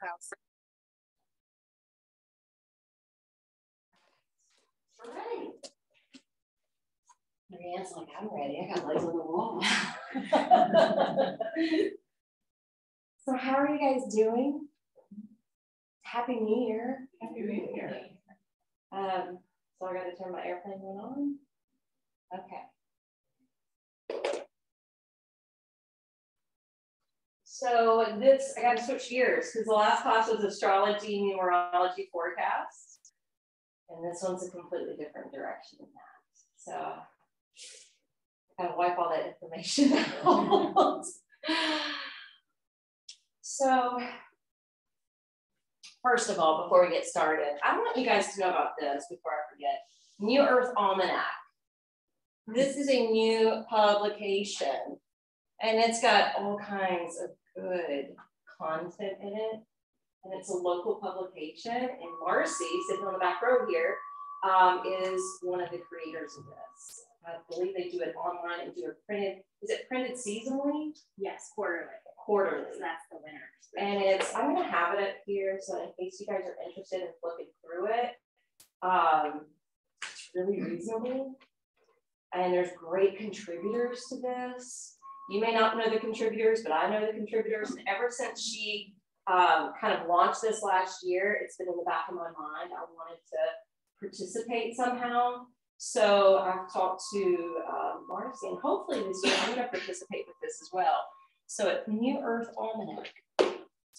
house. Ready. Marianne's like, I'm ready. I got legs on the wall. So how are you guys doing? Happy New Year. Happy New Year. So I got to turn my airplane mode on. Okay. So this, I got to switch gears because the last class was astrology, numerology, forecast. And this one's a completely different direction than that. So I gotta wipe all that information out. So first of all, before we get started, I want you guys to know about this before I forget. New Earth Almanac. This is a new publication, and it's got all kinds of good content in it. And it's a local publication. And Marcy, sitting on the back row here, is one of the creators of this. I believe they do it online and do it printed. Is it printed seasonally? Yes, quarterly. Quarterly. So that's the winner. And it's, I'm going to have it up here so in case you guys are interested in flipping through it. It's really reasonable. And there's great contributors to this. You may not know the contributors, but I know the contributors. And ever since she kind of launched this last year, it's been in the back of my mind. I wanted to participate somehow. So I've talked to Marcy, and hopefully this year I'm going to participate with this as well. So it's New Earth Almanac.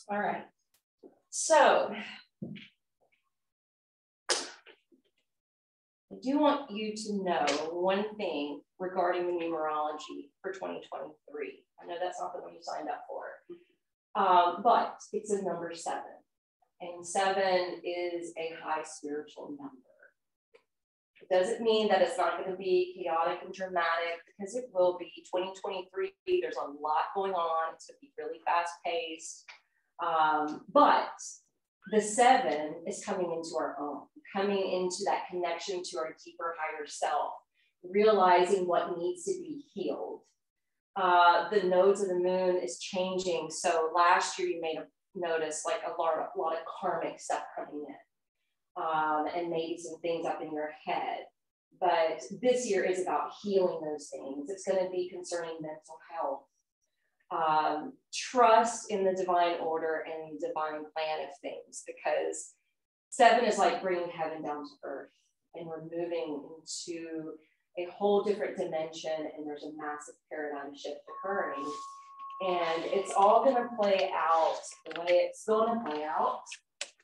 All right. So I do want you to know one thing regarding the numerology for 2023. I know that's not the one you signed up for. But it's a number 7, and 7 is a high spiritual number. It doesn't mean that it's not going to be chaotic and dramatic, because it will be. 2023, there's a lot going on. It's going to be really fast paced. But the 7 is coming into our own, coming into that connection to our deeper, higher self, realizing what needs to be healed. The nodes of the moon is changing. So last year you may have noticed like a lot of karmic stuff coming in, and maybe some things up in your head. But this year is about healing those things. It's going to be concerning mental health, trust in the divine order and the divine plan of things, because 7 is like bringing heaven down to earth, and we're moving into a whole different dimension, and there's a massive paradigm shift occurring. And it's all going to play out the way it's going to play out,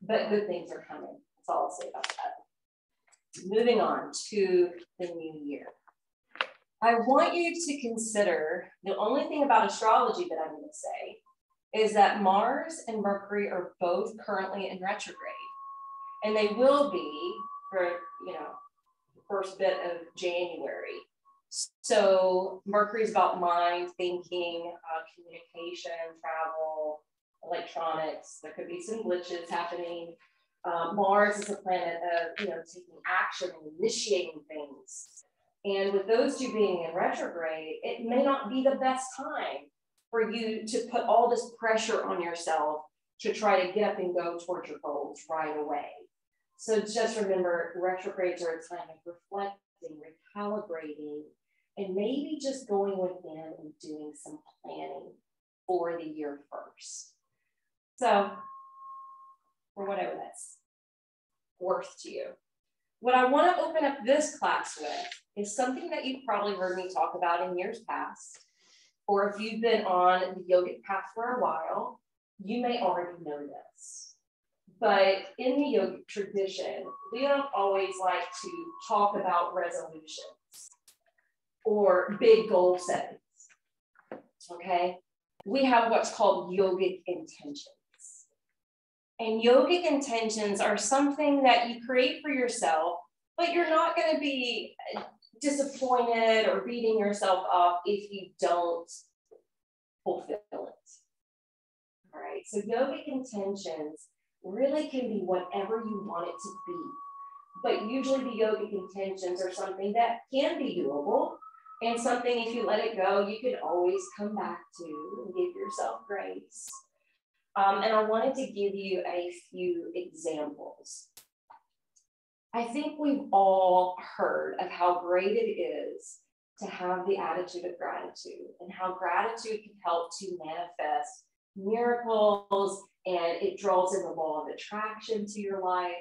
but good things are coming. That's all I'll say about that. Moving on to the new year. I want you to consider, the only thing about astrology that I'm going to say is that Mars and Mercury are both currently in retrograde, and they will be for, first bit of January. So Mercury is about mind, thinking, communication, travel, electronics. There could be some glitches happening. Mars is a planet of, taking action and initiating things. And with those two being in retrograde, it may not be the best time for you to put all this pressure on yourself to try to get up and go towards your goals right away. So just remember, retrogrades are a time of reflecting, recalibrating, and maybe just going within and doing some planning for the year first. So, or whatever that's worth to you. What I want to open up this class with is something that you've probably heard me talk about in years past, or if you've been on the yogic path for a while, you may already know this. But in the yogic tradition, we don't always like to talk about resolutions or big goal settings, okay? We have what's called yogic intentions. And yogic intentions are something that you create for yourself, but you're not going to be disappointed or beating yourself up if you don't fulfill it. All right, so yogic intentions really can be whatever you want it to be. But usually the yogic intentions are something that can be doable, and something, if you let it go, you can always come back to and give yourself grace. And I wanted to give you a few examples. I think we've all heard of how great it is to have the attitude of gratitude and how gratitude can help to manifest miracles, and it draws in the law of attraction to your life.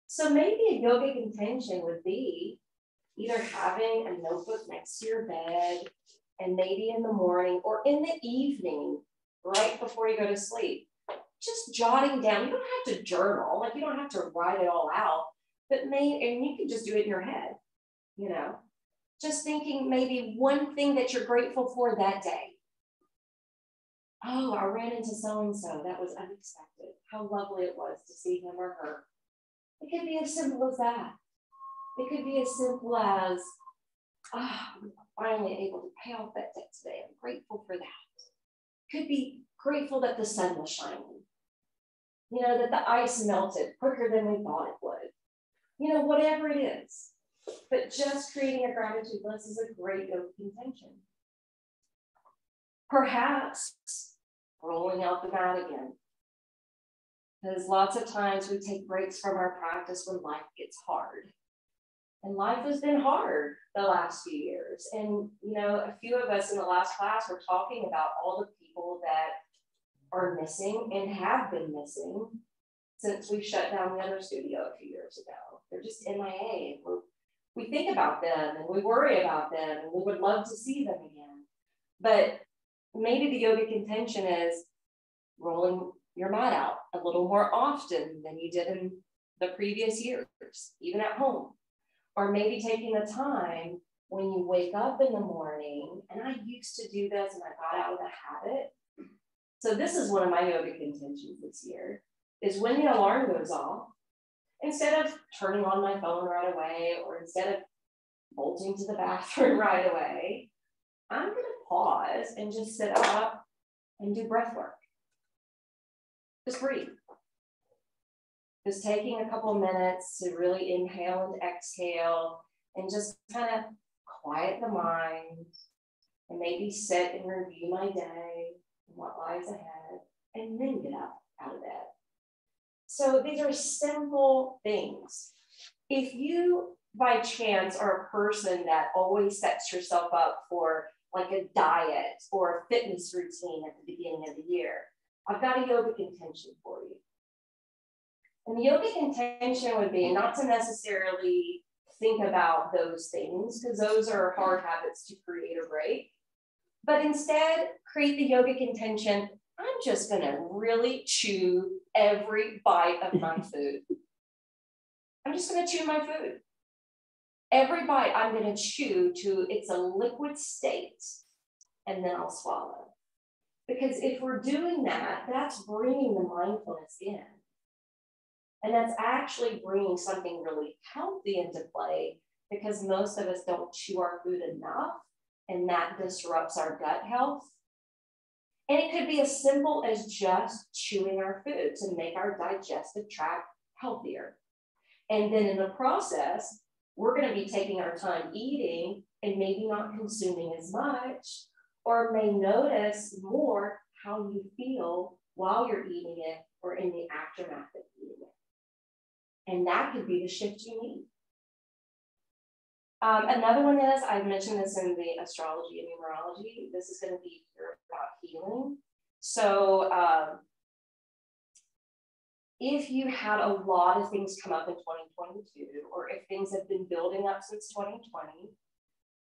So maybe a yogic intention would be either having a notebook next to your bed, and maybe in the morning or in the evening, right before you go to sleep, just jotting down. You don't have to journal, like you don't have to write it all out, but and you can just do it in your head, you know, just thinking maybe one thing that you're grateful for that day. Oh, I ran into so-and-so. That was unexpected. How lovely it was to see him or her. It could be as simple as that. It could be as simple as, I'm finally able to pay off that debt today. I'm grateful for that. Could be grateful that the sun was shining. You know, that the ice melted quicker than we thought it would. You know, whatever it is. But just creating a gratitude list is a great yogic intention. Perhaps rolling out the mat again. Because lots of times we take breaks from our practice when life gets hard. And life has been hard the last few years. And, you know, a few of us in the last class were talking about all the people that are missing and have been missing since we shut down the other studio a few years ago. They're just MIA. We think about them and we worry about them and we would love to see them again. But maybe the yogic intention is rolling your mat out a little more often than you did in the previous years, even at home. Or maybe taking the time when you wake up in the morning, and I used to do this and I got out of the habit. So this is one of my yogic intentions this year, is when the alarm goes off, instead of turning on my phone right away, or instead of bolting to the bathroom right away, I'm gonna pause and just sit up and do breath work. Just breathe. Just taking a couple minutes to really inhale and exhale and just kind of quiet the mind and maybe sit and review my day and what lies ahead, and then get up out of bed. So these are simple things. If you by chance are a person that always sets yourself up for like a diet or a fitness routine at the beginning of the year, I've got a yogic intention for you. And the yogic intention would be not to necessarily think about those things, because those are hard habits to create or break, but instead create the yogic intention. I'm just going to really chew every bite of my food. I'm just going to chew my food. Every bite I'm going to chew to it's a liquid state, and then I'll swallow. Because if we're doing that, that's bringing the mindfulness in. And that's actually bringing something really healthy into play, because most of us don't chew our food enough, and that disrupts our gut health. And it could be as simple as just chewing our food to make our digestive tract healthier. And then in the process, we're going to be taking our time eating and maybe not consuming as much, or may notice more how you feel while you're eating it or in the aftermath of eating it. And that could be the shift you need. Another one is, I've mentioned this in the astrology and numerology, this is going to be about healing. So if you had a lot of things come up in 2022, or if things have been building up since 2020,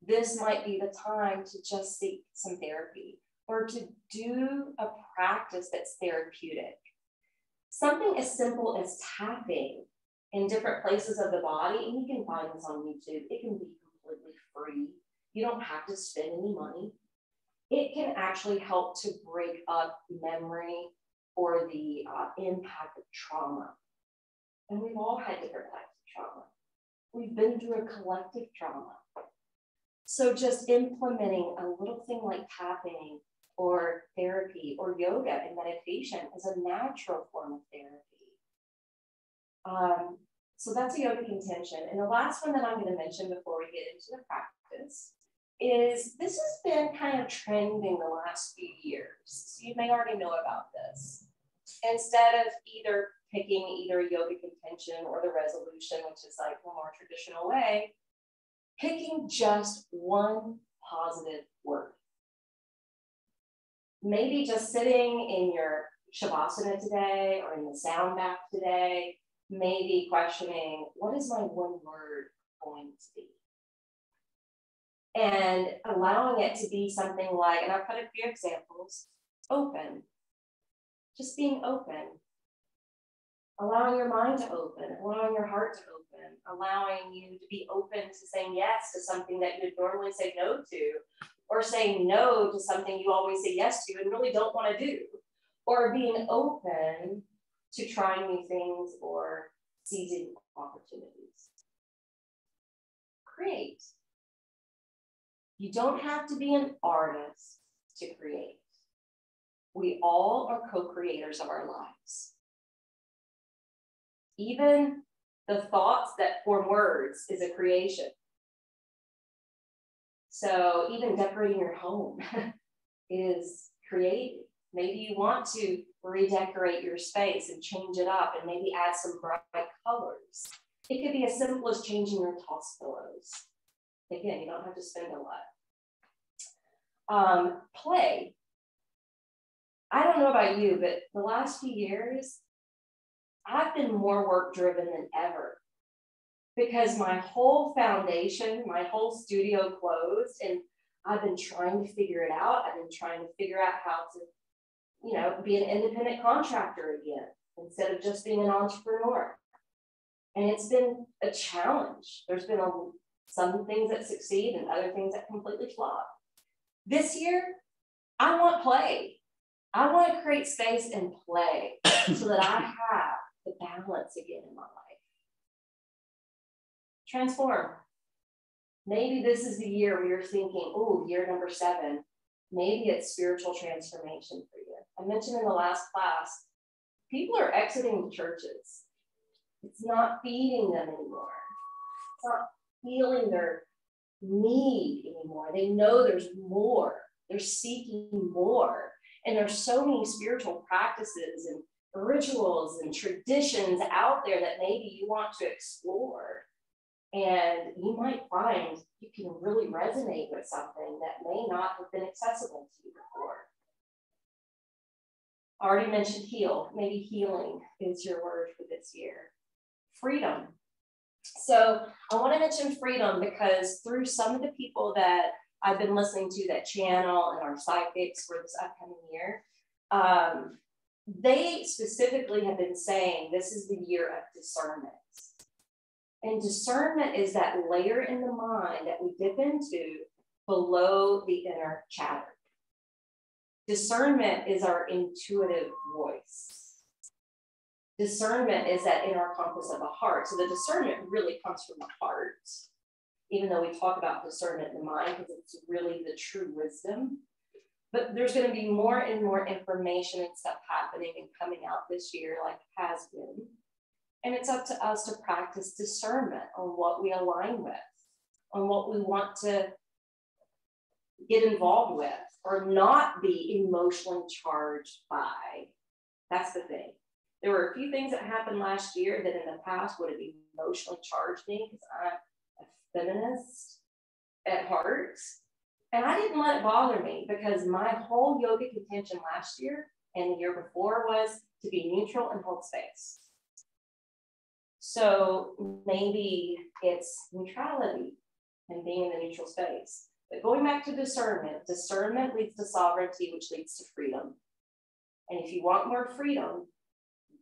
this might be the time to just seek some therapy or to do a practice that's therapeutic. Something as simple as tapping in different places of the body, and you can find this on YouTube. It can be completely free. You don't have to spend any money. It can actually help to break up memory or the impact of trauma. And we've all had different types of trauma. We've been through a collective trauma. So just implementing a little thing like tapping or therapy or yoga and meditation is a natural form of therapy. So that's a yogic intention. And the last one that I'm going to mention before we get into the practice is this has been kind of trending the last few years. So you may already know about this. instead of either picking either yogic intention or the resolution, which is like the more traditional way, picking just one positive word. Maybe just sitting in your Shavasana today or in the sound bath today, maybe questioning, what is my one word going to be? And allowing it to be something like, and I've put a few examples, open, just being open, allowing your mind to open, allowing your heart to open, allowing you to be open to saying yes to something that you would normally say no to, or saying no to something you always say yes to and really don't want to do, or being open to trying new things or seizing opportunities. Create. You don't have to be an artist to create. We all are co-creators of our lives. Even the thoughts that form words is a creation. So even decorating your home is creative. Maybe you want to redecorate your space and change it up and maybe add some bright colors. It could be as simple as changing your toss pillows. Again, you don't have to spend a lot. Play. I don't know about you, but the last few years, I've been more work driven than ever because my whole foundation, my whole studio closed, and I've been trying to figure it out. I've been trying to figure out how to, be an independent contractor again, instead of just being an entrepreneur. And it's been a challenge. There's been some things that succeed and other things that completely flop. This year, I want play. I want to create space and play so that I have the balance again in my life. Transform. Maybe this is the year where you're thinking, oh, year number 7. Maybe it's spiritual transformation for you. I mentioned in the last class, people are exiting churches. It's not feeding them anymore. It's not feeling their need anymore. They know there's more. They're seeking more. And there's so many spiritual practices and rituals and traditions out there that maybe you want to explore. And you might find you can really resonate with something that may not have been accessible to you before. I already mentioned heal. Maybe healing is your word for this year. Freedom. So I want to mention freedom because through some of the people that I've been listening to that channel and our psychics for this upcoming year, they specifically have been saying this is the year of discernment. And discernment is that layer in the mind that we dip into below the inner chatter. Discernment is our intuitive voice. Discernment is that inner compass of the heart. So the discernment really comes from the heart, even though we talk about discernment in the mind because it's really the true wisdom. But there's going to be more and more information and stuff happening and coming out this year like it has been. And it's up to us to practice discernment on what we align with, on what we want to get involved with or not be emotionally charged by. That's the thing. There were a few things that happened last year that in the past would have emotionally charged me because I'm a feminist at heart. And I didn't let it bother me because my whole yogic intention last year and the year before was to be neutral and hold space. So maybe it's neutrality and being in the neutral space. But going back to discernment, discernment leads to sovereignty, which leads to freedom. And if you want more freedom,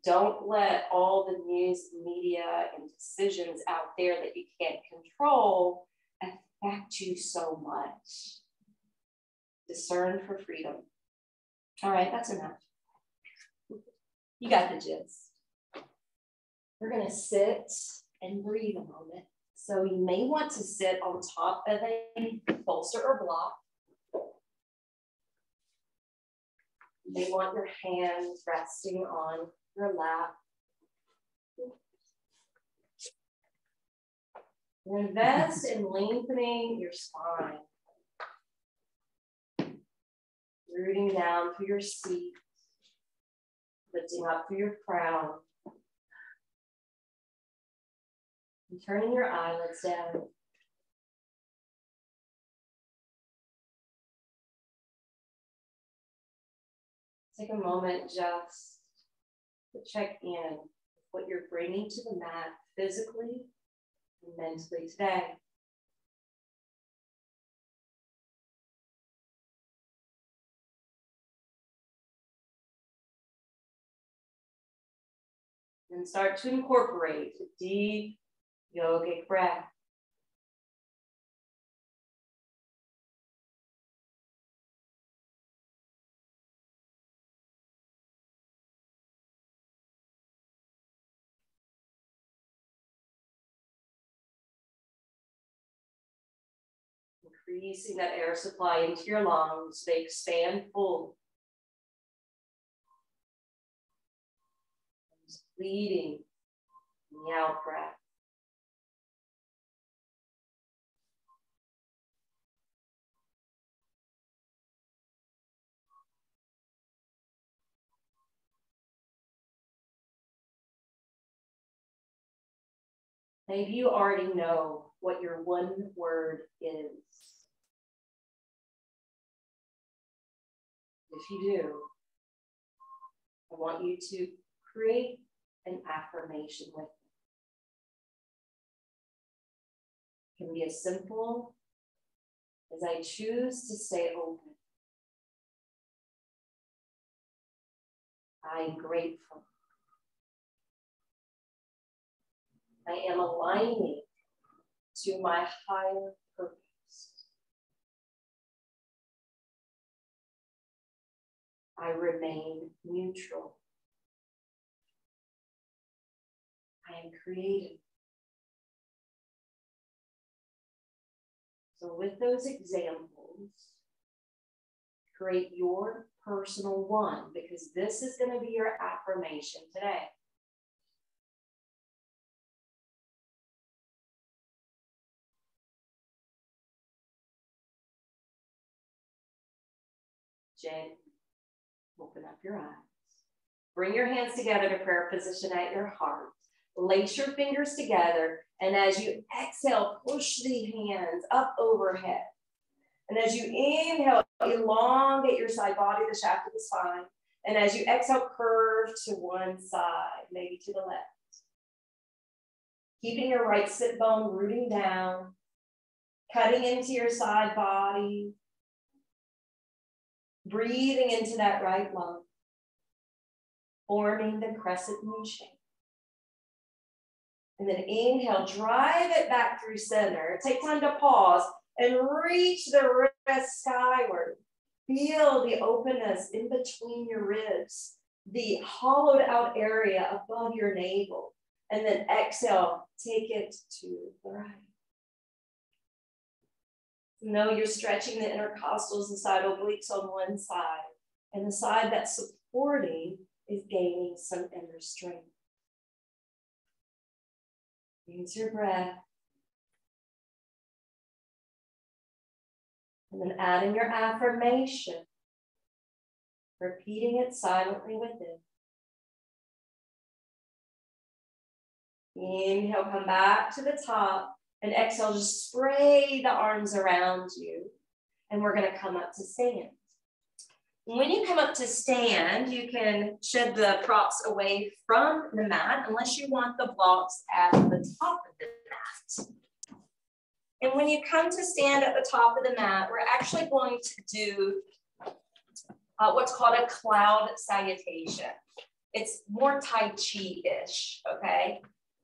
don't let all the news, media, and decisions out there that you can't control affect you so much. Discern for freedom. All right, that's enough. You got the gist. We're going to sit and breathe a moment. So you may want to sit on top of a bolster or block. You may want your hands resting on your lap. Invest in lengthening your spine. Rooting down through your seat. Lifting up through your crown. And turning your eyelids down. Take a moment just to check in with what you're bringing to the mat physically and mentally today. And start to incorporate a deep yogic breath. Increasing that air supply into your lungs, they expand full. Just leading in the out breath. Maybe you already know what your one word is. If you do, I want you to create an affirmation with it. It can be as simple as I choose to stay open. I am grateful. I am aligning to my higher purpose. I remain neutral. I am creative. So with those examples, create your personal one, because this is going to be your affirmation today. Jen, open up your eyes. Bring your hands together to prayer position at your heart. Lace your fingers together, and as you exhale, push the hands up overhead. And as you inhale, elongate your side body, the shaft of the spine. And as you exhale, curve to one side, maybe to the left. Keeping your right sit bone rooting down, cutting into your side body. Breathing into that right lung, forming the crescent moon shape. And then inhale, drive it back through center. Take time to pause and reach the wrist skyward. Feel the openness in between your ribs, the hollowed out area above your navel. And then exhale, take it to the right. Know you're stretching the intercostals and side obliques on one side, and the side that's supporting is gaining some inner strength. Use your breath. And then add in your affirmation, repeating it silently within. Inhale, come back to the top. And exhale, just spray the arms around you. And we're going to come up to stand. When you come up to stand, you can shed the props away from the mat, unless you want the blocks at the top of the mat. And when you come to stand at the top of the mat, we're actually going to do what's called a cloud salutation. It's more Tai Chi-ish, okay?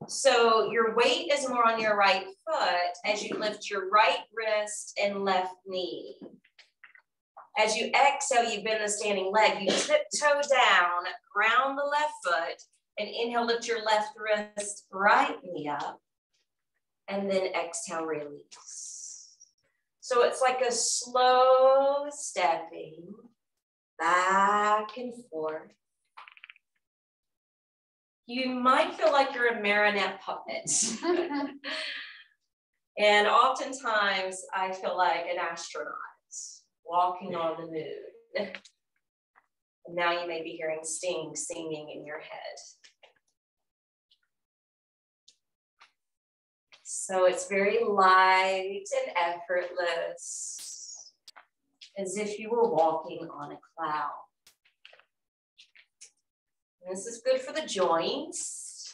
So your weight is more on your right foot as you lift your right wrist and left knee. As you exhale, you bend the standing leg. You tiptoe down, ground the left foot, and inhale, lift your left wrist, right knee up, and then exhale, release. So it's like a slow stepping back and forth. You might feel like you're a marionette puppet. And oftentimes I feel like an astronaut walking on the moon. And now you may be hearing Sting singing in your head. So it's very light and effortless, as if you were walking on a cloud. And this is good for the joints.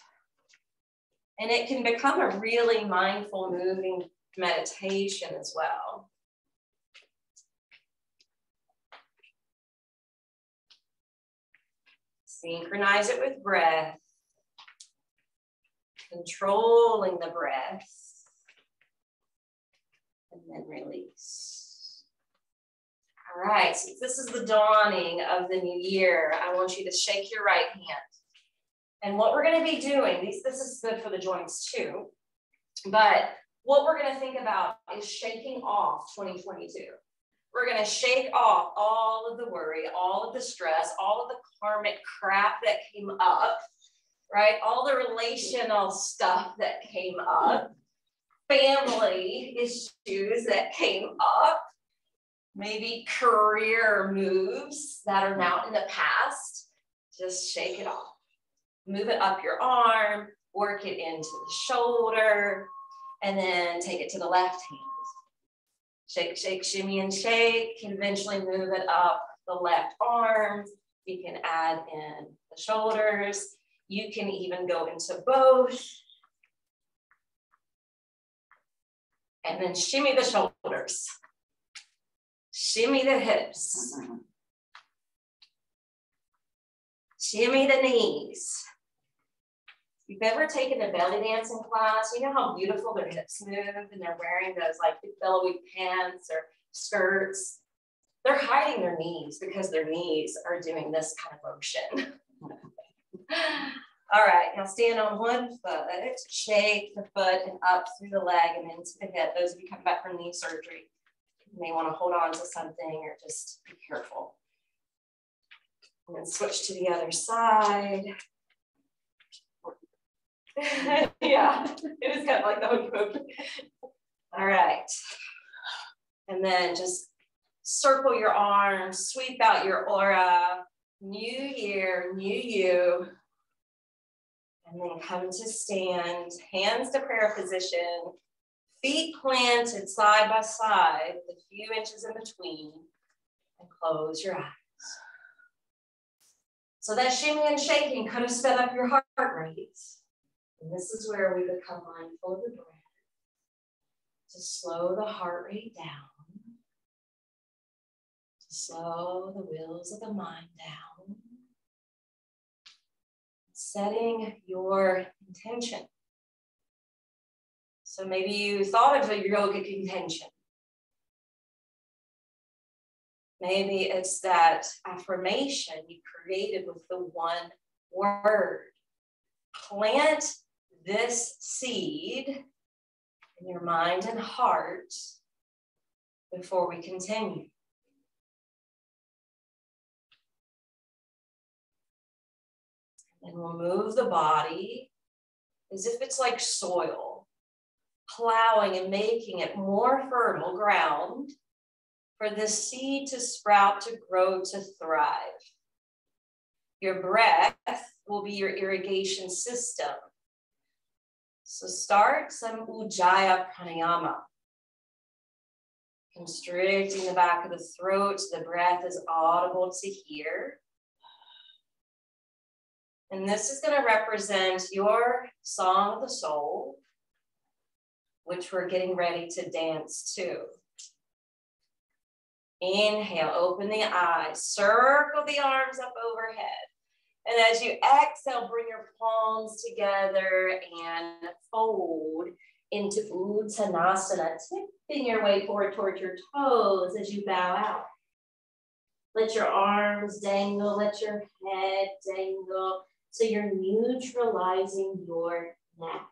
And it can become a really mindful, moving meditation as well. Synchronize it with breath, controlling the breath, and then release. All right, since this is the dawning of the new year, I want you to shake your right hand. And what we're going to be doing, this is good for the joints too, but what we're going to think about is shaking off 2022. We're going to shake off all of the worry, all of the stress, all of the karmic crap that came up, right? All the relational stuff that came up, family issues that came up, maybe career moves that are now in the past. Just shake it off. Move it up your arm, work it into the shoulder, and then take it to the left hand. Shake, shake, shimmy, and shake. Can eventually move it up the left arm. You can add in the shoulders. You can even go into both. And then shimmy the shoulders. Shimmy the hips. Shimmy the knees. If you've ever taken a belly dancing class, you know how beautiful their hips move and they're wearing those like billowy pants or skirts. They're hiding their knees because their knees are doing this kind of motion. All right, now stand on one foot, shake the foot and up through the leg and into the hip. Those of you coming back from knee surgery, you may want to hold on to something or just be careful. And then switch to the other side. Yeah, it is kind of like the hokey pokey. All right. And then just circle your arms, sweep out your aura. New year, new you. And then come to stand, hands to prayer position, feet planted side by side, with a few inches in between, and close your eyes. So that shimmy and shaking could have sped up your heart rate. And this is where we become mindful of the breath, to slow the heart rate down, to slow the wheels of the mind down, setting your intention. So maybe you thought of a yogic intention. Maybe it's that affirmation you created with the one word. Plant this seed in your mind and heart before we continue. And we'll move the body as if it's like soil, plowing and making it more fertile ground for this seed to sprout, to grow, to thrive. Your breath will be your irrigation system. So start some Ujjayi pranayama. Constricting the back of the throat so the breath is audible to hear. And this is going to represent your song of the soul, which we're getting ready to dance to. Inhale, open the eyes, circle the arms up overhead. And as you exhale, bring your palms together and fold into Uttanasana, tipping your way forward towards your toes as you bow out. Let your arms dangle, let your head dangle, so you're neutralizing your neck.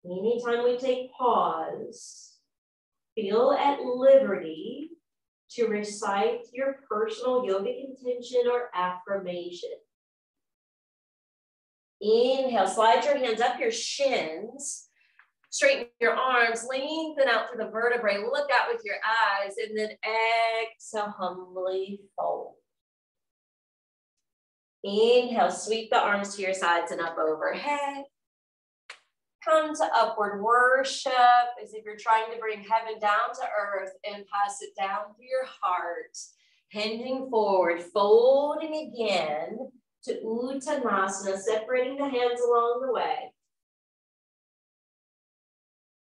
Anytime we take pause, feel at liberty to recite your personal yogic intention or affirmation. Inhale, slide your hands up your shins, Straighten your arms, lengthen out through the vertebrae, look out with your eyes, and then exhale, humbly fold. Inhale, sweep the arms to your sides and up overhead. Come to upward worship as if you're trying to bring heaven down to earth and pass it down through your heart. Hinging forward, folding again to Uttanasana, separating the hands along the way.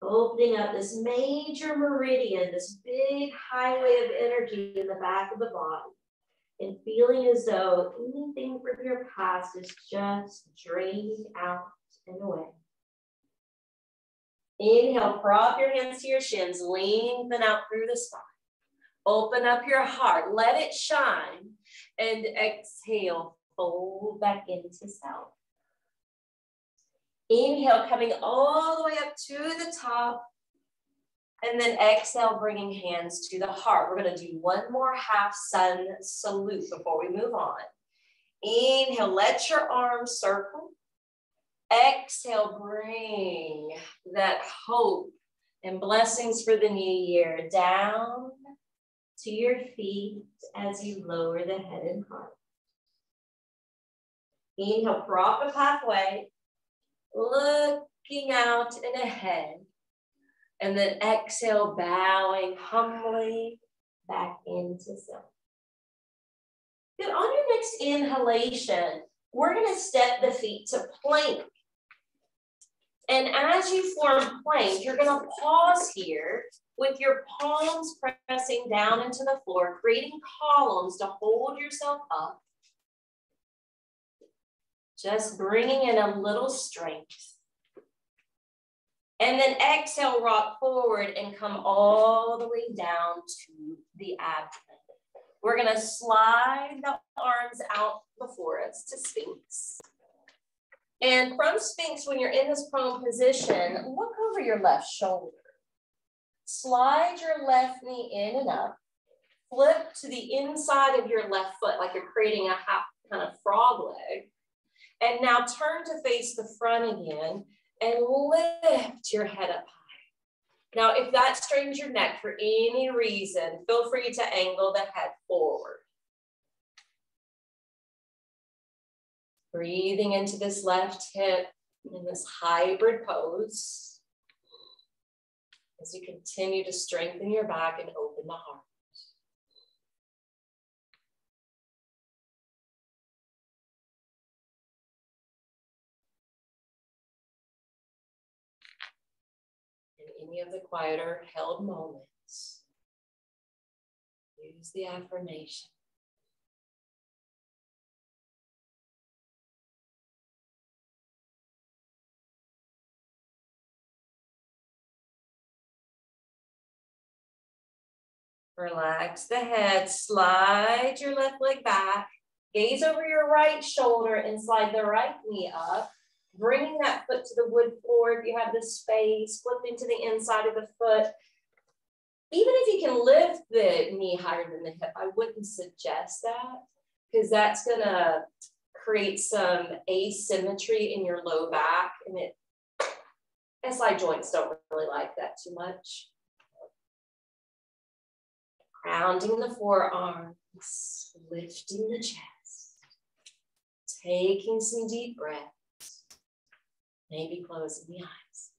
Opening up this major meridian, this big highway of energy in the back of the body. And feeling as though anything from your past is just draining out and away. Inhale, prop your hands to your shins, lengthen out through the spine. Open up your heart, let it shine, and exhale, fold back into self. Inhale, coming all the way up to the top, and then exhale, bringing hands to the heart. We're going to do one more half sun salute before we move on. Inhale, let your arms circle. Exhale, bring that hope and blessings for the new year down to your feet as you lower the head and heart. Inhale, prop a pathway, looking out and ahead. And then exhale, bowing humbly back into self. Good. On your next inhalation, we're going to step the feet to plank. And as you form plank, you're going to pause here with your palms pressing down into the floor, creating columns to hold yourself up. Just bringing in a little strength. And then exhale, rock forward and come all the way down to the abdomen. We're going to slide the arms out before us to Sphinx. And from Sphinx, when you're in this prone position, look over your left shoulder. Slide your left knee in and up. Flip to the inside of your left foot like you're creating a half kind of frog leg. And now turn to face the front again. And lift your head up high. Now, if that strains your neck for any reason, feel free to angle the head forward. Breathing into this left hip in this hybrid pose as you continue to strengthen your back and open the heart. Any of the quieter held moments, use the affirmation. Relax the head, slide your left leg back, gaze over your right shoulder and slide the right knee up. Bringing that foot to the wood floor if you have the space, flip into the inside of the foot. Even if you can lift the knee higher than the hip, I wouldn't suggest that because that's going to create some asymmetry in your low back, and SI joints don't really like that too much. Grounding the forearms, lifting the chest, taking some deep breaths. Maybe closing the eyes.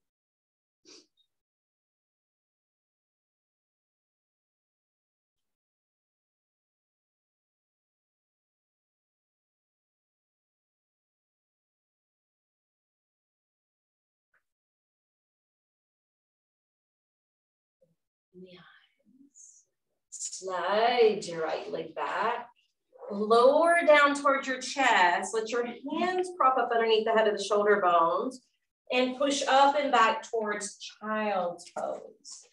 The eyes. Slide your right leg back. Lower down towards your chest. Let your hands prop up underneath the head of the shoulder bones and push up and back towards child's pose.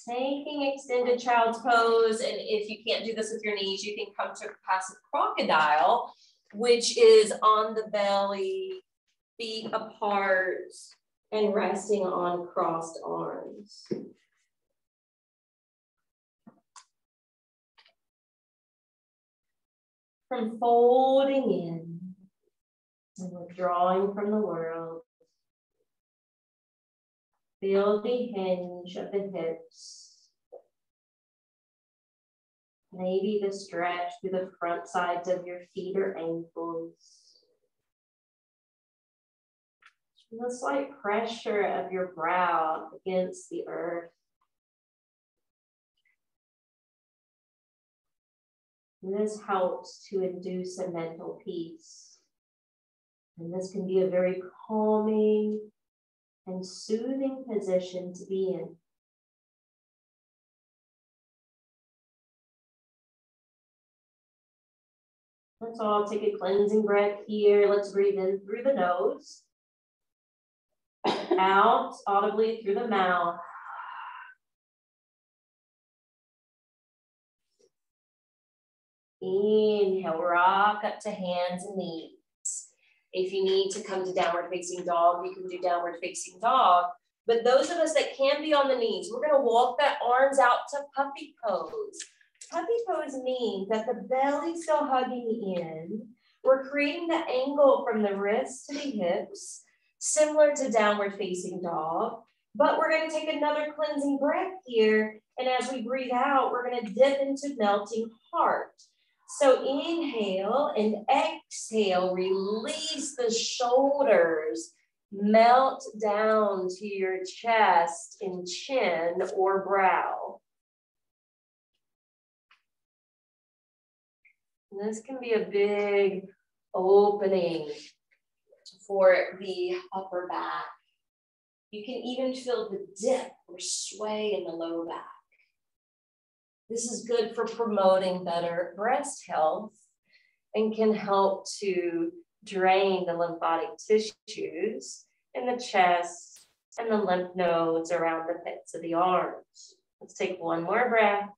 Taking extended child's pose, and if you can't do this with your knees, you can come to passive crocodile, which is on the belly, feet apart, and resting on crossed arms. From folding in, And withdrawing from the world. Feel the hinge of the hips. Maybe the stretch through the front sides of your feet or ankles. The slight pressure of your brow against the earth. And this helps to induce a mental peace. And this can be a very calming and soothing position to be in. Let's all take a cleansing breath here. Let's breathe in through the nose. Out audibly through the mouth. Inhale, rock up to hands and knees. If you need to come to downward facing dog, you can do downward facing dog. But those of us that can be on the knees, we're gonna walk that arms out to puppy pose. Puppy pose means that the belly's still hugging in. We're creating the angle from the wrists to the hips, similar to downward facing dog. But we're gonna take another cleansing breath here. And as we breathe out, we're gonna dip into melting heart. So inhale and exhale, release the shoulders, melt down to your chest and chin or brow. And this can be a big opening for the upper back. You can even feel the dip or sway in the low back. This is good for promoting better breast health and can help to drain the lymphatic tissues in the chest and the lymph nodes around the pits of the arms. Let's take one more breath.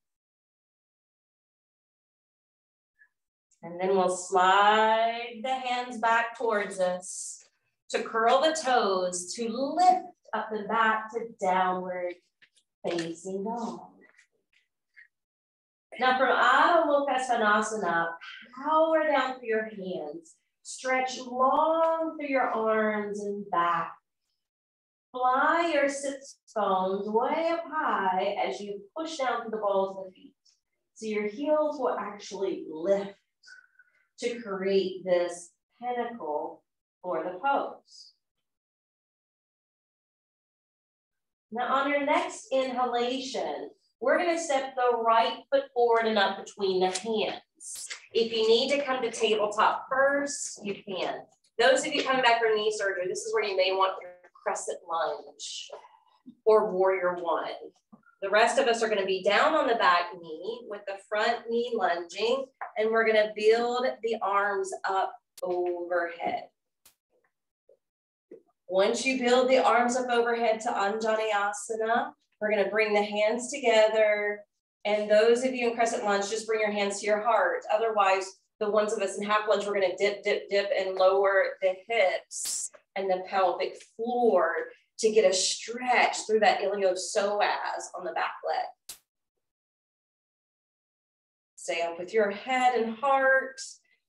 And then we'll slide the hands back towards us to curl the toes, to lift up and back to downward facing dog. Now from Adho Mukha Svanasana, power down through your hands. Stretch long through your arms and back. Fly your sits bones way up high as you push down to the balls of the feet. So your heels will actually lift to create this pinnacle for the pose. Now on your next inhalation, we're gonna step the right foot forward and up between the hands. If you need to come to tabletop first, you can. Those of you coming back from knee surgery, this is where you may want your crescent lunge or warrior one. The rest of us are gonna be down on the back knee with the front knee lunging, and we're gonna build the arms up overhead. Once you build the arms up overhead to Anjaneyasana, we're gonna bring the hands together. And those of you in crescent lunge, just bring your hands to your heart. Otherwise, the ones of us in half lunge, we're gonna dip, dip, dip and lower the hips and the pelvic floor to get a stretch through that iliopsoas on the back leg. Stay up with your head and heart.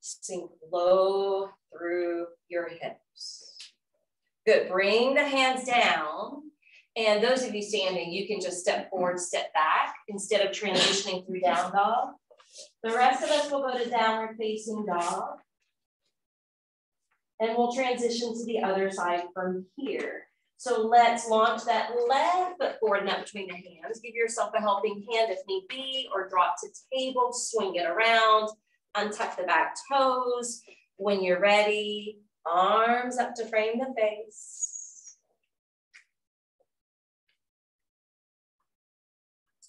Sink low through your hips. Good, bring the hands down. And those of you standing, you can just step forward, step back, instead of transitioning through down dog. The rest of us will go to downward facing dog. And we'll transition to the other side from here. So let's launch that left foot forward and up between the hands. Give yourself a helping hand if need be, or drop to table, swing it around, untuck the back toes. When you're ready, arms up to frame the face.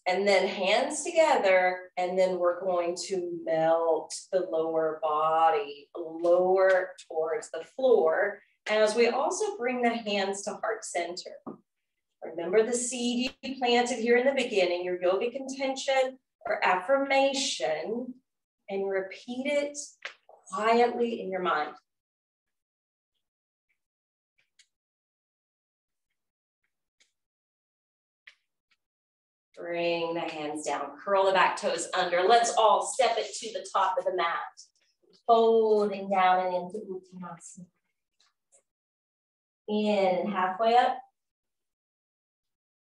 And then hands together, and then we're going to melt the lower body, lower towards the floor, as we also bring the hands to heart center. Remember the seed you planted here in the beginning, your yogic intention or affirmation, and repeat it quietly in your mind. Bring the hands down, curl the back toes under. Let's all step it to the top of the mat. Folding down and into Uttanasana. In and halfway up.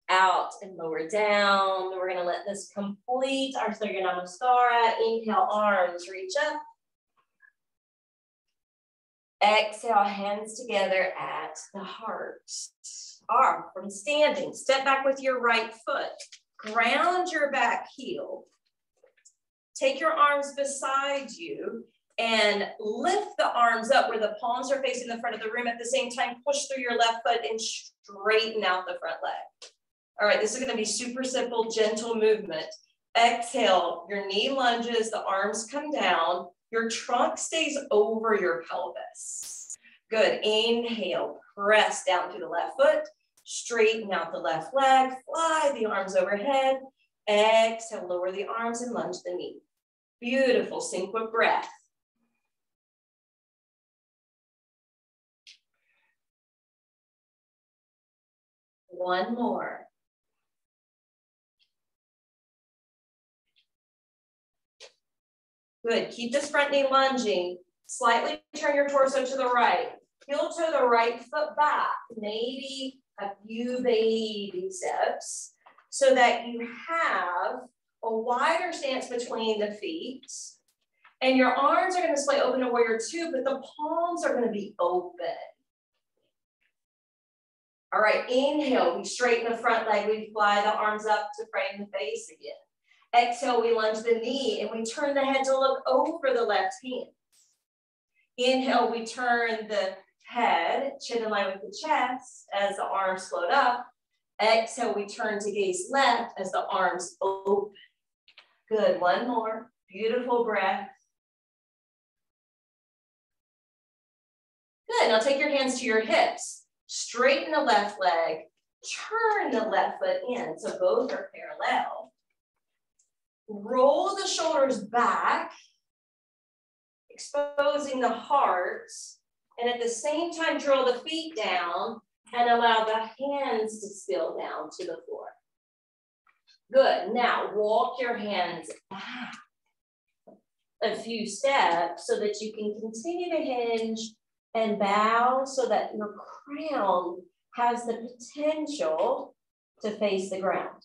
Out and lower down. We're gonna let this complete our Surya Namaskara. Inhale, arms reach up. Exhale, hands together at the heart. Arm from standing. Step back with your right foot. Ground your back heel. Take your arms beside you and lift the arms up where the palms are facing the front of the room. At the same time, push through your left foot and straighten out the front leg. All right, this is gonna be super simple, gentle movement. Exhale, your knee lunges, the arms come down, your trunk stays over your pelvis. Good, inhale, press down through the left foot, straighten out the left leg, fly the arms overhead. Exhale, lower the arms and lunge the knee. Beautiful, sync with breath. One more. Good, keep this front knee lunging. Slightly turn your torso to the right. Heel toe the right foot back, maybe a few baby steps so that you have a wider stance between the feet. And your arms are gonna splay open to warrior two, but the palms are gonna be open. All right, inhale, we straighten the front leg, we fly the arms up to frame the face again. Exhale, we lunge the knee and we turn the head to look over the left hand. Inhale, we turn the head, chin in line with the chest as the arms float up. Exhale, we turn to gaze left as the arms open. Good, one more, beautiful breath. Good, now take your hands to your hips. Straighten the left leg, turn the left foot in, so both are parallel. Roll the shoulders back, exposing the heart, and at the same time, draw the feet down and allow the hands to spill down to the floor. Good, now walk your hands back a few steps so that you can continue to hinge and bow so that your crown has the potential to face the ground.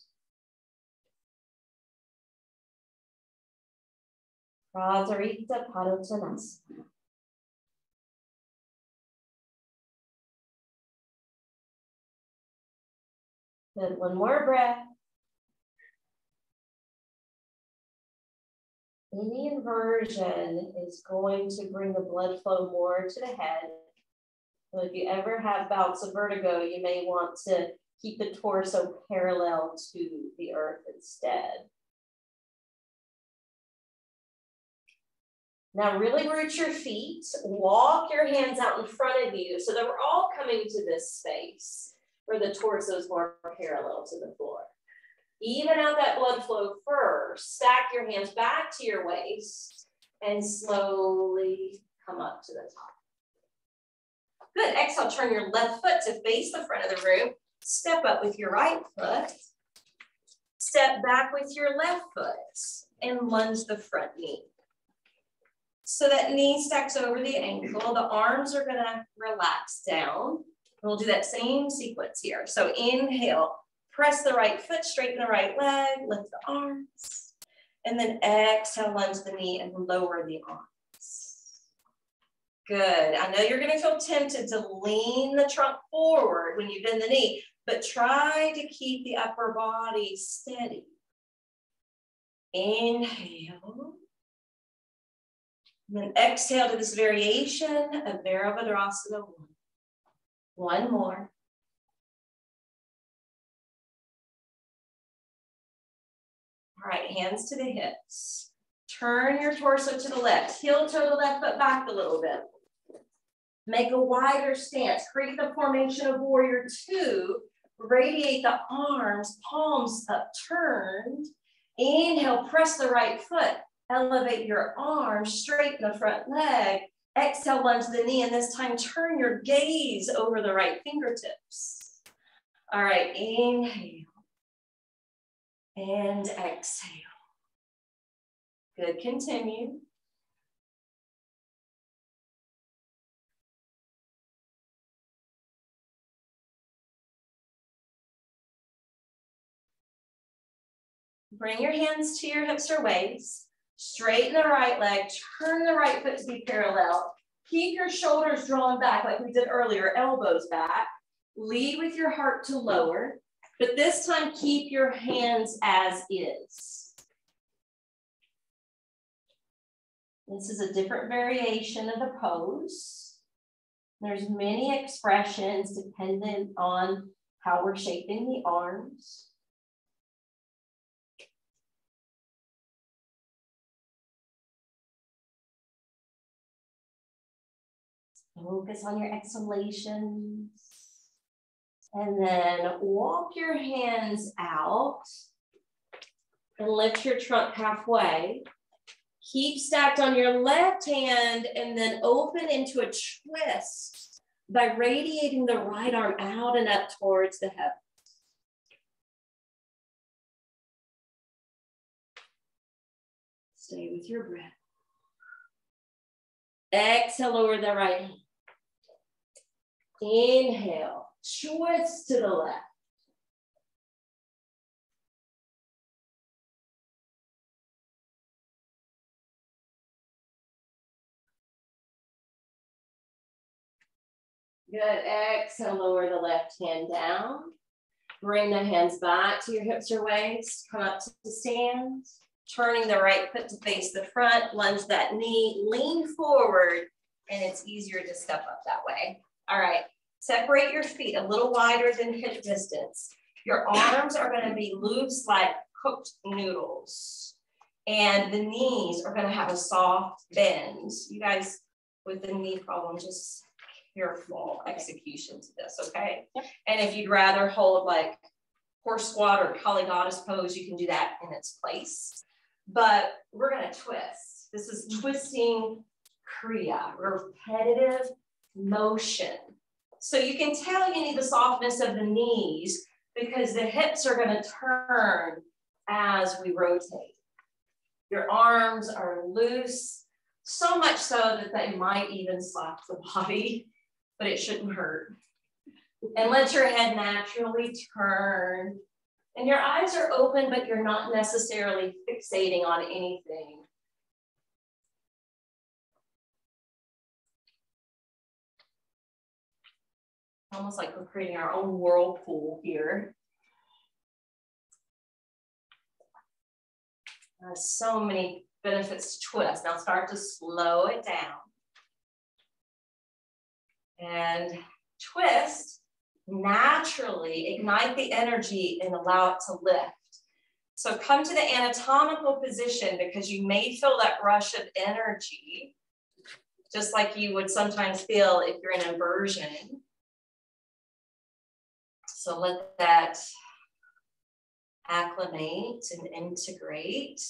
Prasarita Padottanasana. Good, one more breath. Any inversion is going to bring the blood flow more to the head. So if you ever have bouts of vertigo, you may want to keep the torso parallel to the earth instead. Now really root your feet, walk your hands out in front of you so that we're all coming to this space where the torso is more parallel to the floor. Even out that blood flow first, stack your hands back to your waist and slowly come up to the top. Good, exhale, turn your left foot to face the front of the room. Step up with your right foot. Step back with your left foot and lunge the front knee. So that knee stacks over the ankle. The arms are gonna relax down. We'll do that same sequence here. So inhale, press the right foot, straighten the right leg, lift the arms. And then exhale, lunge the knee and lower the arms. Good, I know you're gonna feel tempted to lean the trunk forward when you bend the knee, but try to keep the upper body steady. Inhale. And then exhale to this variation of Virabhadrasana 1. One more. All right, hands to the hips. Turn your torso to the left. Heel toe the left foot back a little bit. Make a wider stance. Create the formation of warrior two. Radiate the arms, palms upturned. Inhale, press the right foot. Elevate your arms, straighten the front leg. Exhale, lunge the knee, and this time turn your gaze over the right fingertips. All right, inhale and exhale. Good, continue. Bring your hands to your hips or waist. Straighten the right leg. Turn the right foot to be parallel. Keep your shoulders drawn back like we did earlier, elbows back. Lead with your heart to lower, but this time keep your hands as is. This is a different variation of the pose. There's many expressions dependent on how we're shaping the arms. Focus on your exhalations. And then walk your hands out and lift your trunk halfway. Keep stacked on your left hand and then open into a twist by radiating the right arm out and up towards the hip. Stay with your breath. Exhale, lower the right hand. Inhale, twist to the left. Good, exhale, lower the left hand down. Bring the hands back to your hips or waist. Come up to stand. Turning the right foot to face the front, lunge that knee, lean forward, and it's easier to step up that way. All right, separate your feet a little wider than hip distance. Your arms are gonna be loose like cooked noodles, and the knees are gonna have a soft bend. You guys with the knee problem, just careful execution to this, okay? Yep. And if you'd rather hold like horse squat or Kali goddess pose, you can do that in its place. But we're gonna twist. This is twisting kriya, repetitive motion. So you can tell you need the softness of the knees because the hips are gonna turn as we rotate. Your arms are loose, so much so that they might even slap the body, but it shouldn't hurt. And let your head naturally turn. And your eyes are open, but you're not necessarily fixating on anything. Almost like we're creating our own whirlpool here. There's so many benefits to twist. Now start to slow it down. And twist. Naturally ignite the energy and allow it to lift. So come to the anatomical position because you may feel that rush of energy, just like you would sometimes feel if you're in inversion. So let that acclimate and integrate.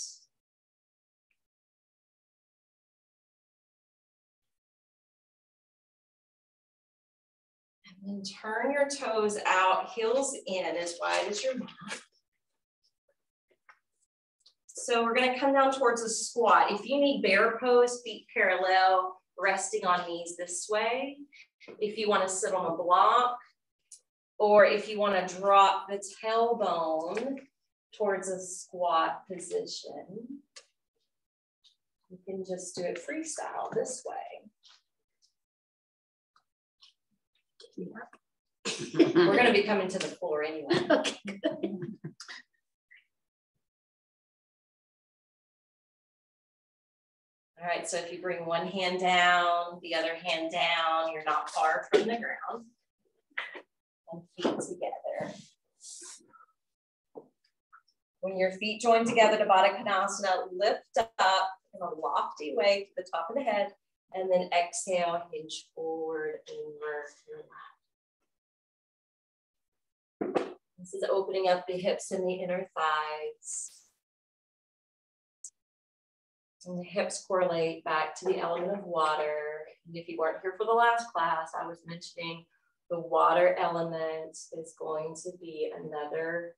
And turn your toes out, heels in as wide as your mat. So we're gonna come down towards a squat. If you need bear pose, feet parallel, resting on knees this way. If you wanna sit on a block, or if you wanna drop the tailbone towards a squat position, you can just do it freestyle this way. We're going to be coming to the floor anyway. Okay. All right, so if you bring one hand down, the other hand down, you're not far from the ground. And feet together. When your feet join together to Baddha Konasana, lift up in a lofty way to the top of the head, and then exhale, hinge forward over your lap. This is opening up the hips and the inner thighs. And the hips correlate back to the element of water. And if you weren't here for the last class, I was mentioning the water element is going to be another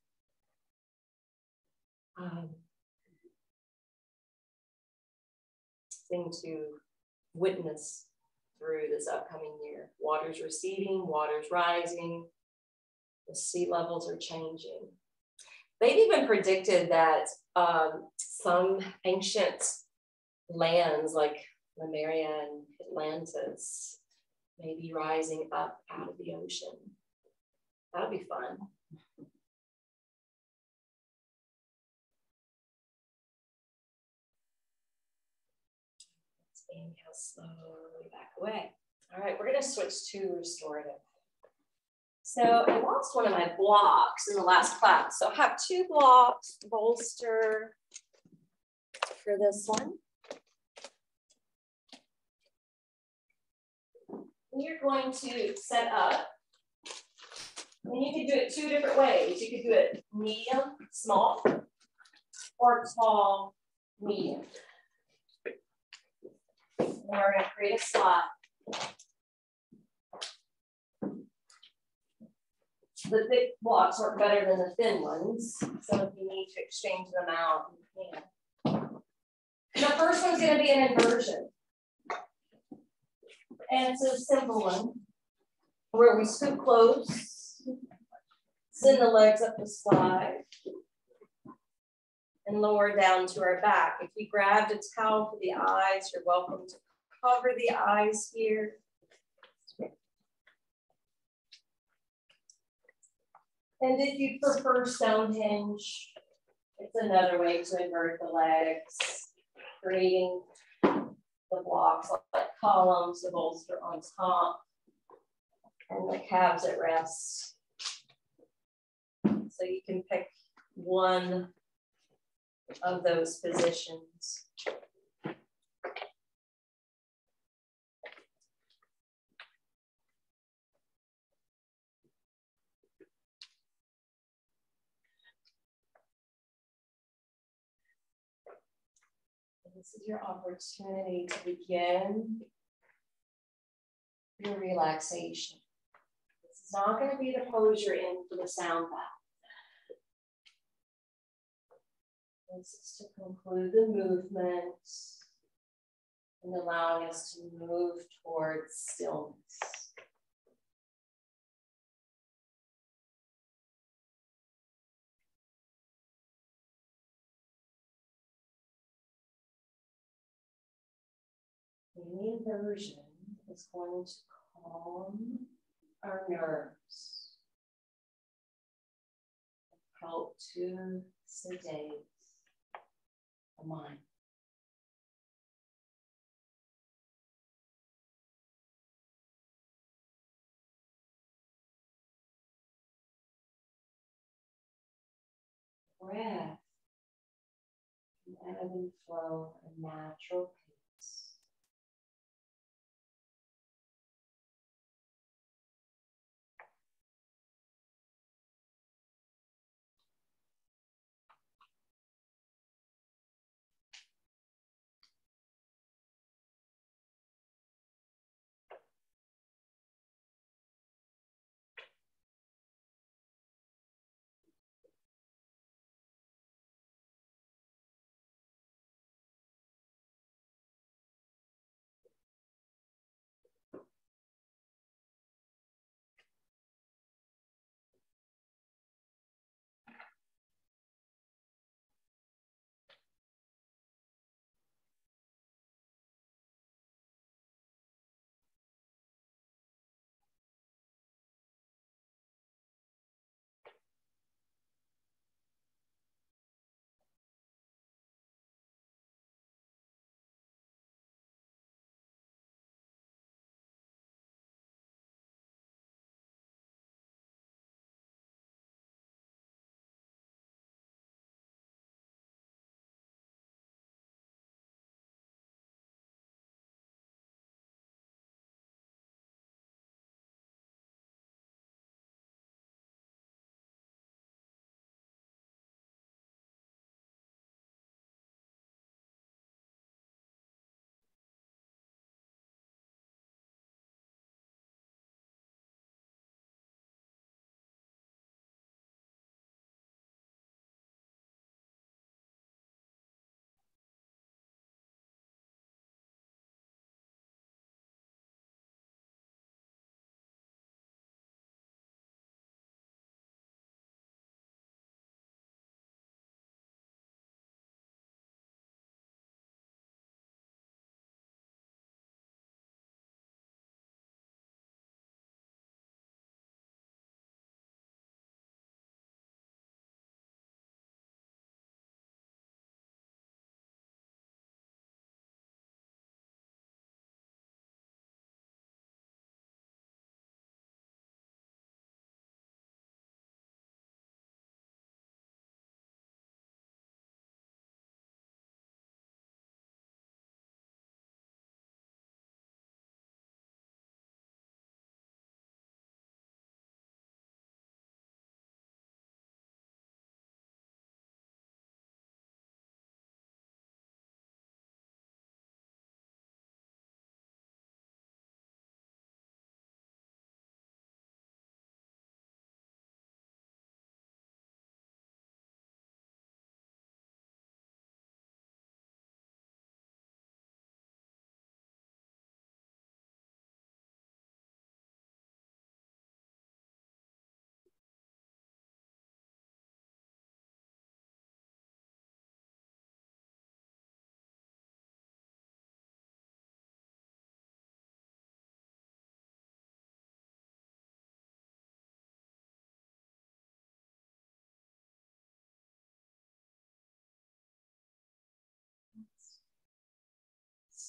thing to witness through this upcoming year. Water's receding, water's rising, the sea levels are changing. they've even predicted that some ancient lands like Lemuria and Atlantis may be rising up out of the ocean. That'll be fun. Let's inhale slowly back away. All right, we're going to switch to restorative. So I lost one of my blocks in the last class. So I have 2 blocks, bolster for this one. And you're going to set up, and you can do it 2 different ways. You could do it medium, small, or tall, medium. And we're going to create a slot. The thick blocks work better than the thin ones. So if you need to exchange them out, you can. The first one's going to be an inversion. And it's a simple one where we scoop close, send the legs up the side, and lower down to our back. If you grabbed a towel for the eyes, you're welcome to cover the eyes here. And if you prefer Stonehenge, it's another way to invert the legs, creating the blocks like columns, the bolster on top, and the calves at rest. So you can pick one of those positions. This is your opportunity to begin your relaxation. This is not going to be the pose you're in for the sound bath. This is to conclude the movement and allowing us to move towards stillness. The inversion is going to calm our nerves, help to sedate the mind. Breath can ebb and flow at a natural pace.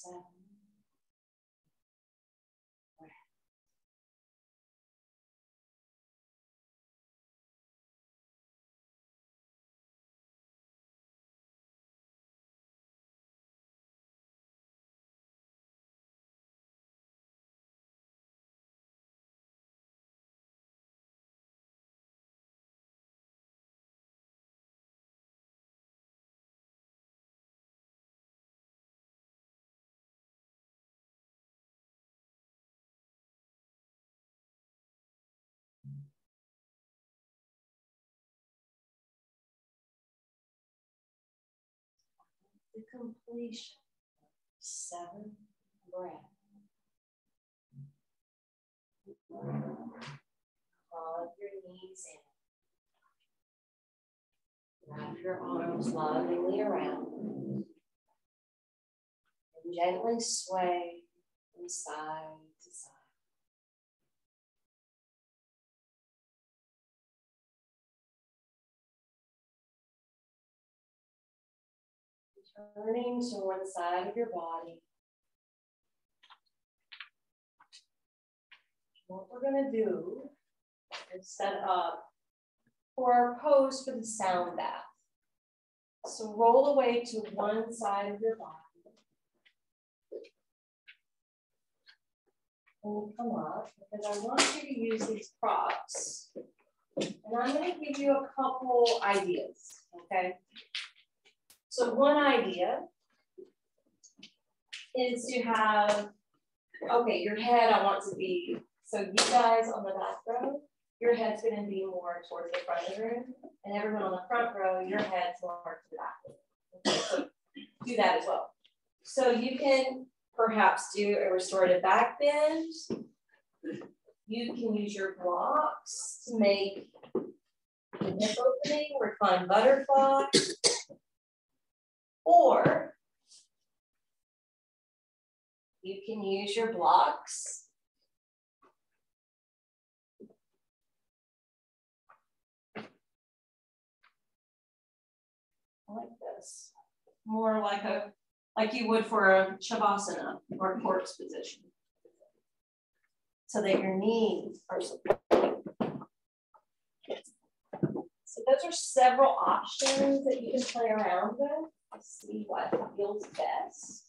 7 breaths. The completion of 7 breaths. Hug your knees in. Wrap your arms lovingly around. And gently sway from side to side. Turning to one side of your body. What we're going to do is set up for our pose for the sound bath. So roll away to one side of your body. And come up, because I want you to use these props. And I'm going to give you a couple ideas, okay? So one idea is to have, okay, your head I want to be, so you guys on the back row, your head's going to be more towards the front of the room, and everyone on the front row, your head's more to the back. Okay, so do that as well. So you can perhaps do a restorative back bend. You can use your blocks to make a hip opening, reclined butterfly. Or you can use your blocks like this, more like you would for a shavasana or a corpse position, so that your knees are supported. So those are several options that you can play around with. See what feels best.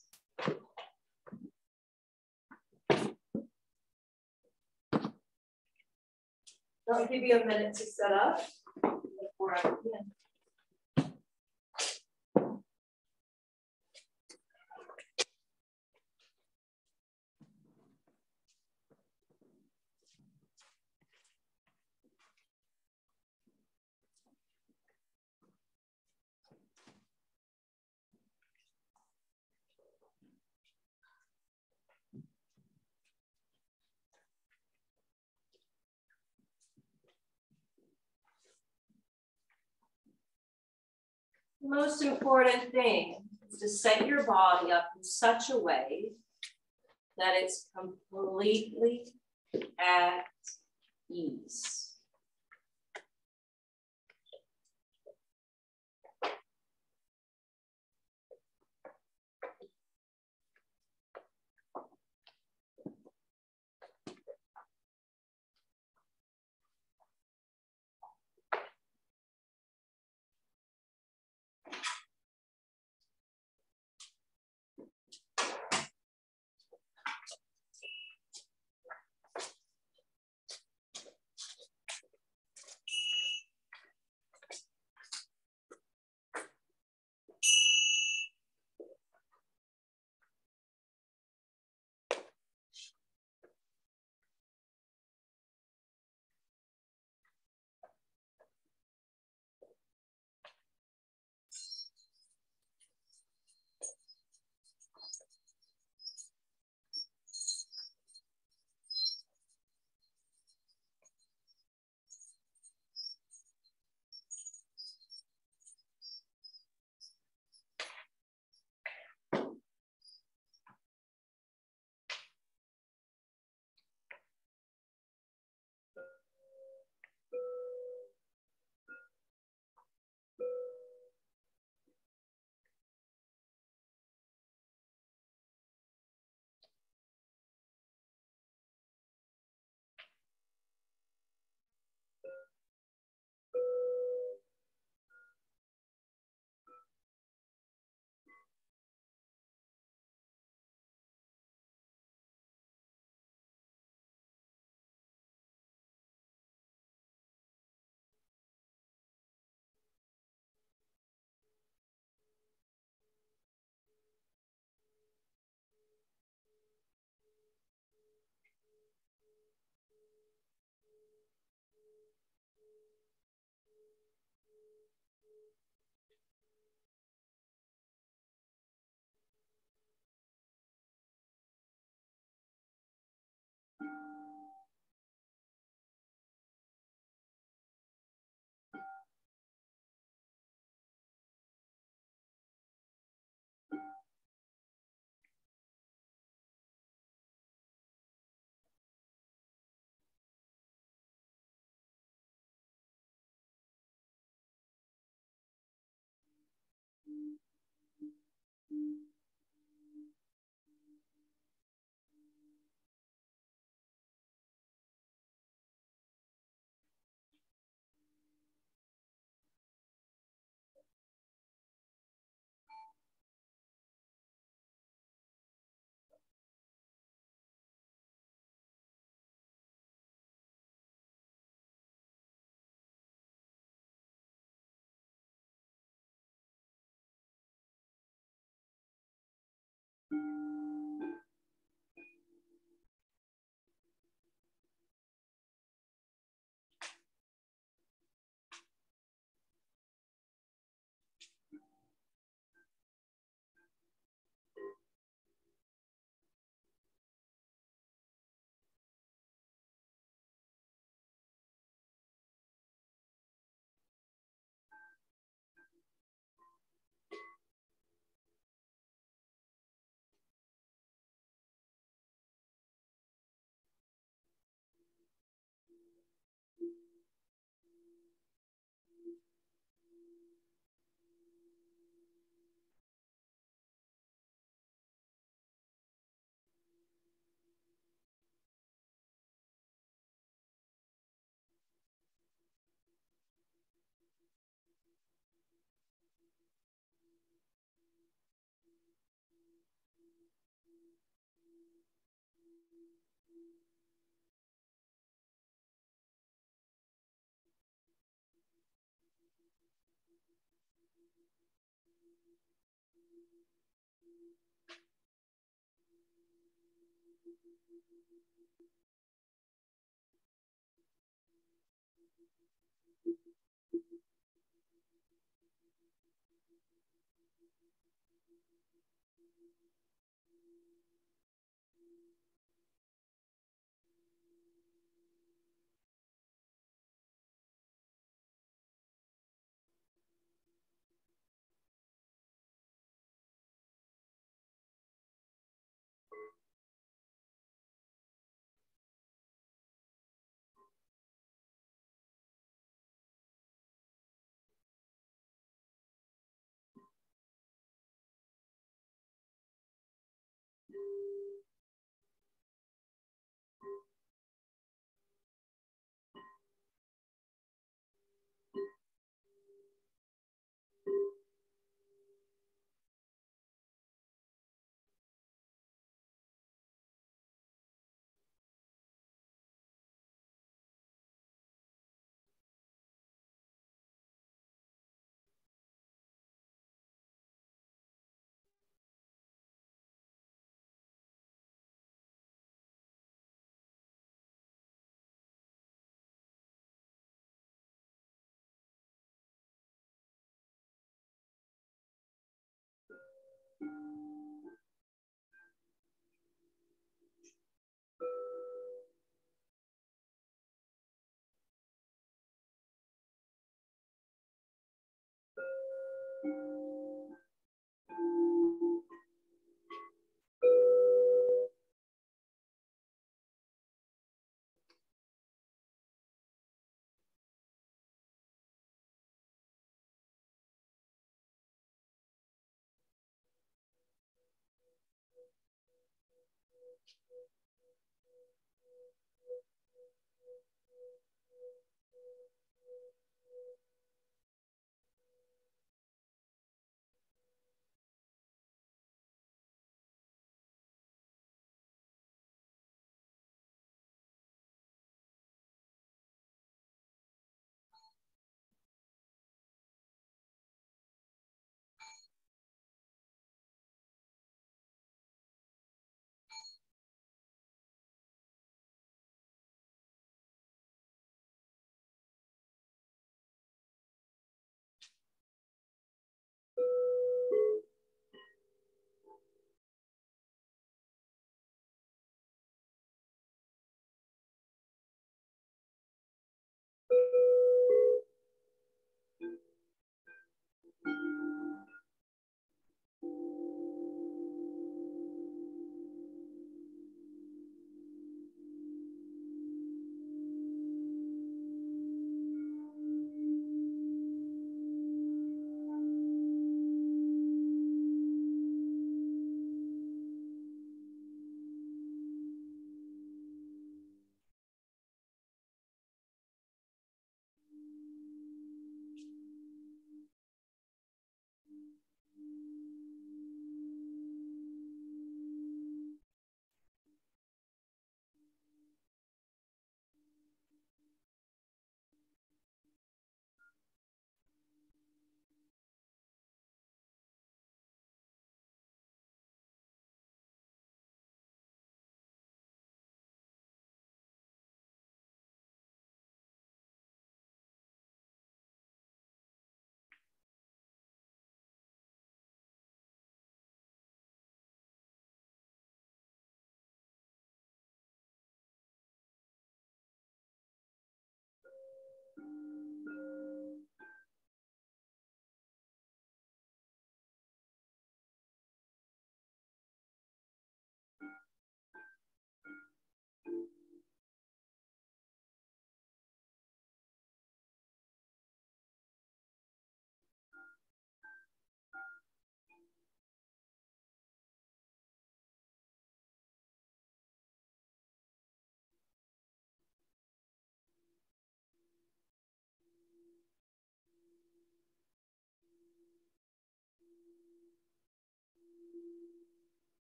I'll give you a minute to set up before I begin. The most important thing is to set your body up in such a way that it's completely at ease.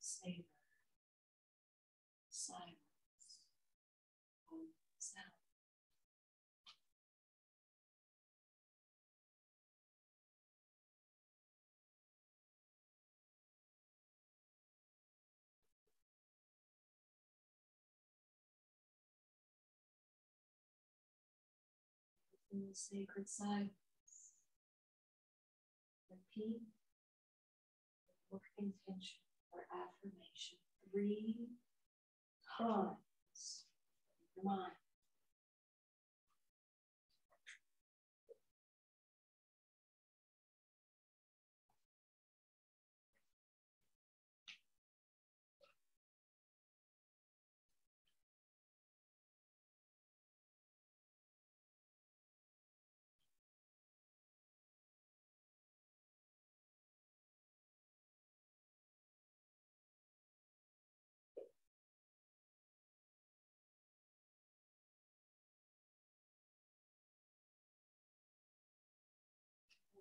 Savor silence and sound. In the sacred silence, repeat your intention or affirmation 3 times in your mind.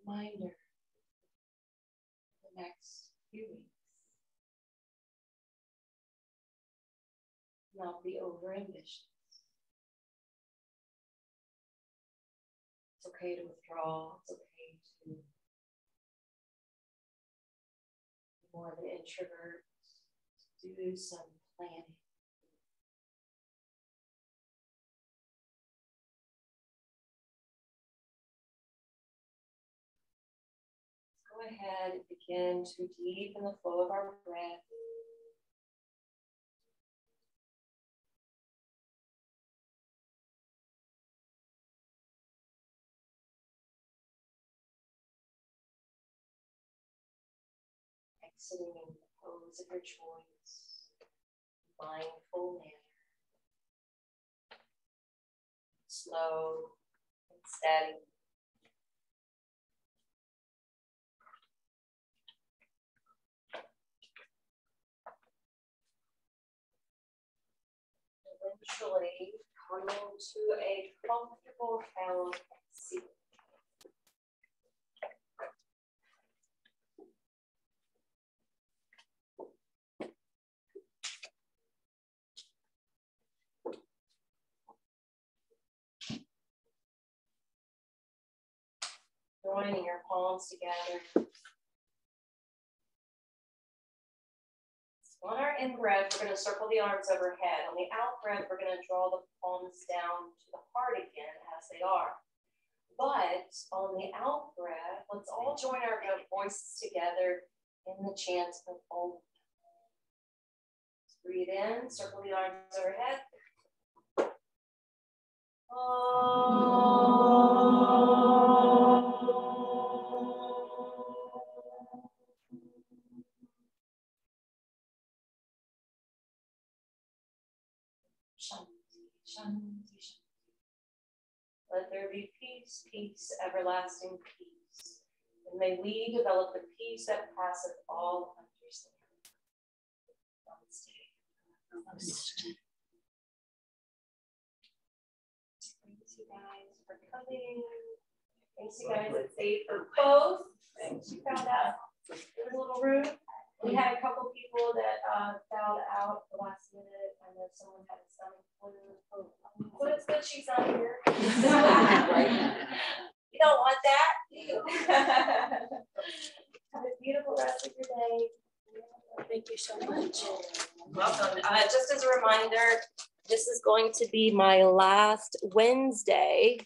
Reminder for the next few weeks. Not be overambitious. It's okay to withdraw. It's okay to be more of an introvert. To do some planning. Go ahead and begin to deepen the flow of our breath. Exiting in the pose of your choice, mindful manner, slow and steady. Eventually coming to a comfortable held seat. Joining your palms together. On our in breath, we're going to circle the arms overhead. On the out breath, we're going to draw the palms down to the heart again as they are. But on the out breath, let's all join our voices together in the chant of Om. Breathe in, circle the arms overhead. Om. Shanti, shanti, shanti. Let there be peace, peace, everlasting peace. And may we develop the peace that passeth all understanding. Namaste. Thanks, you guys, for coming. Thanks, you guys, at Save for both. Thanks, you found out it was a little rude. We had a couple people that found out at the last minute. I know someone had a stomach flu. Well, it's good she's not here. You don't want that, do you? Have a beautiful rest of your day. Thank you so much. Welcome. Just as a reminder, this is going to be my last Wednesday